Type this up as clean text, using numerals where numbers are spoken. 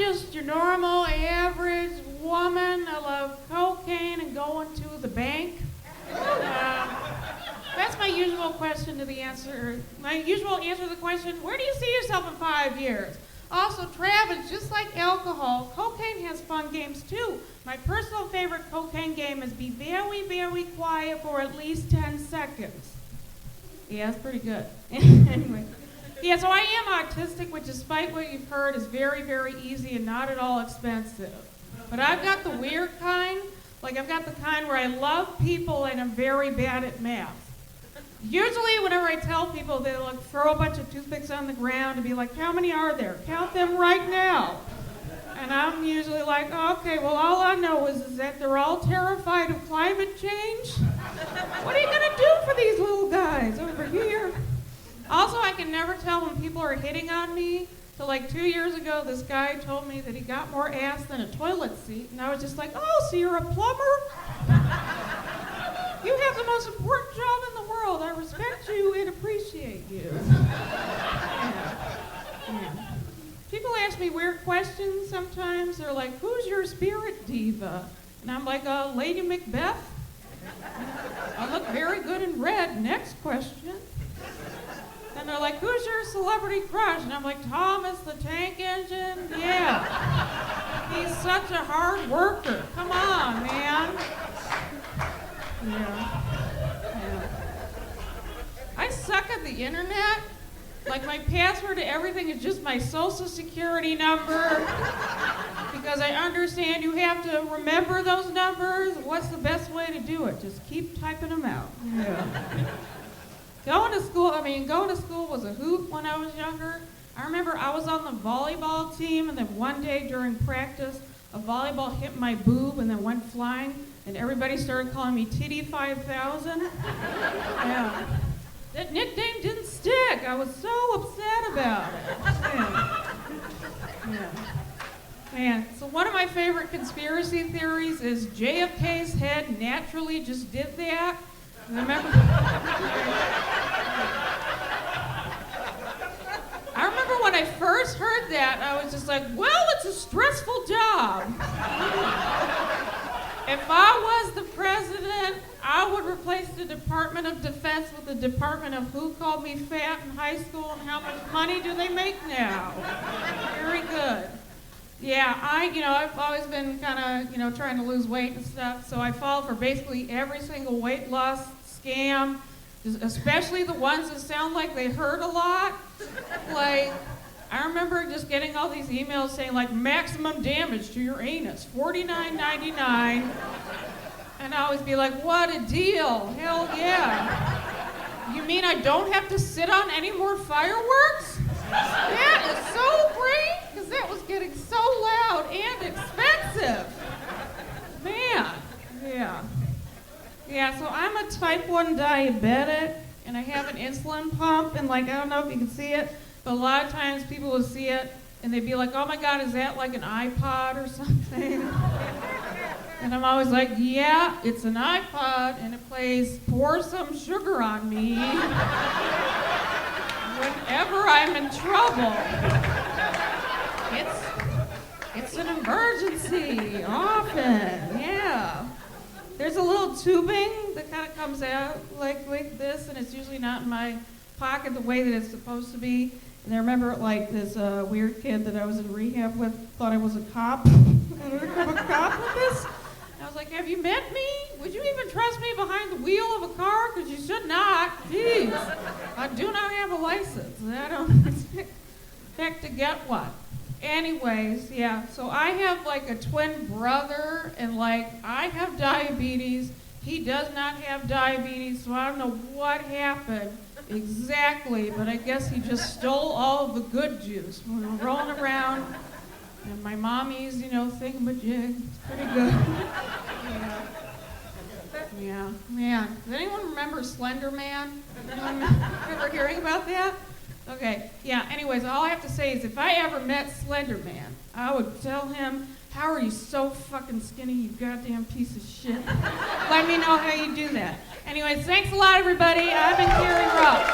just your normal, average woman. I love cocaine and going to the bank. That's my usual question to the answer. My usual answer to the question, where do you see yourself in 5 years? Also, Travis, just like alcohol, cocaine has fun games too. My personal favorite cocaine game is be very, very quiet for at least 10 seconds. Yeah, that's pretty good. Anyway. Yeah, so I am autistic, which despite what you've heard is very, very easy and not at all expensive. But I've got the weird kind. Like I've got the kind where I love people and I'm very bad at math. Usually whenever I tell people, they like throw a bunch of toothpicks on the ground and be like, how many are there? Count them right now. And I'm usually like, okay, well all I know is that they're all terrified of climate change. What are you gonna do for these little guys over here? Also, I can never tell when people are hitting on me. So like 2 years ago, this guy told me that he got more ass than a toilet seat. And I was just like, oh, so you're a plumber? You have the most important job in the world. I respect you and appreciate you. Yeah. People ask me weird questions sometimes. They're like, who's your spirit diva? And I'm like, Lady Macbeth. I look very good in red. Next question. And they're like, who's your celebrity crush? And I'm like, Thomas the Tank Engine? Yeah. He's such a hard worker. Come on, man. Yeah. I suck at the internet. Like my password to everything is just my social security number. Because I understand you have to remember those numbers. What's the best way to do it? Just keep typing them out. Yeah. Going to school was a hoot when I was younger. I remember I was on the volleyball team, and then one day during practice, a volleyball hit my boob and then went flying, and everybody started calling me Titty 5000. Yeah. That nickname didn't stick. I was so upset about it. Yeah. Man, so one of my favorite conspiracy theories is JFK's head naturally just did that. I remember when I first heard that, I was just like, well, it's a stressful job. If I was the president, I would replace the Department of Defense with the Department of Who Called Me Fat in high school and how much money do they make now? Very good. Yeah, I've always been kind of, trying to lose weight and stuff, so I fall for basically every single weight loss scam, especially the ones that sound like they hurt a lot. Like, I remember just getting all these emails saying, like, maximum damage to your anus, $49.99. And I always be like, what a deal, hell yeah. You mean I don't have to sit on any more fireworks? That is so great, because that was getting so loud and expensive. Man, yeah. Yeah, so I'm a type 1 diabetic, and I have an insulin pump, and I don't know if you can see it, but a lot of times people will see it, and they'd be like, oh my God, is that like an iPod or something? And I'm always like, yeah, it's an iPod, and it plays Pour Some Sugar on Me whenever I'm in trouble. It's an emergency, often, yeah. There's a little tubing that kind of comes out like this, and it's usually not in my pocket the way that it's supposed to be. And I remember this weird kid that I was in rehab with thought I was a cop. And I become a cop with this. And I was like, have you met me? Would you even trust me behind the wheel of a car? Because you should not. Jeez. I do not have a license. I don't expect to get one. Anyways, yeah, so I have a twin brother, and I have diabetes. He does not have diabetes, so I don't know what happened exactly, but I guess he just stole all of the good juice. We were rolling around, and my mommy's, thingamajig. It's pretty good. Yeah, man. Does anyone remember Slender Man? Anyone ever hearing about that? Okay, yeah, anyways, all I have to say is if I ever met Slender Man, I would tell him, how are you so fucking skinny, you goddamn piece of shit? Let me know how you do that. Anyways, thanks a lot, everybody. I've been Carrie Rupp.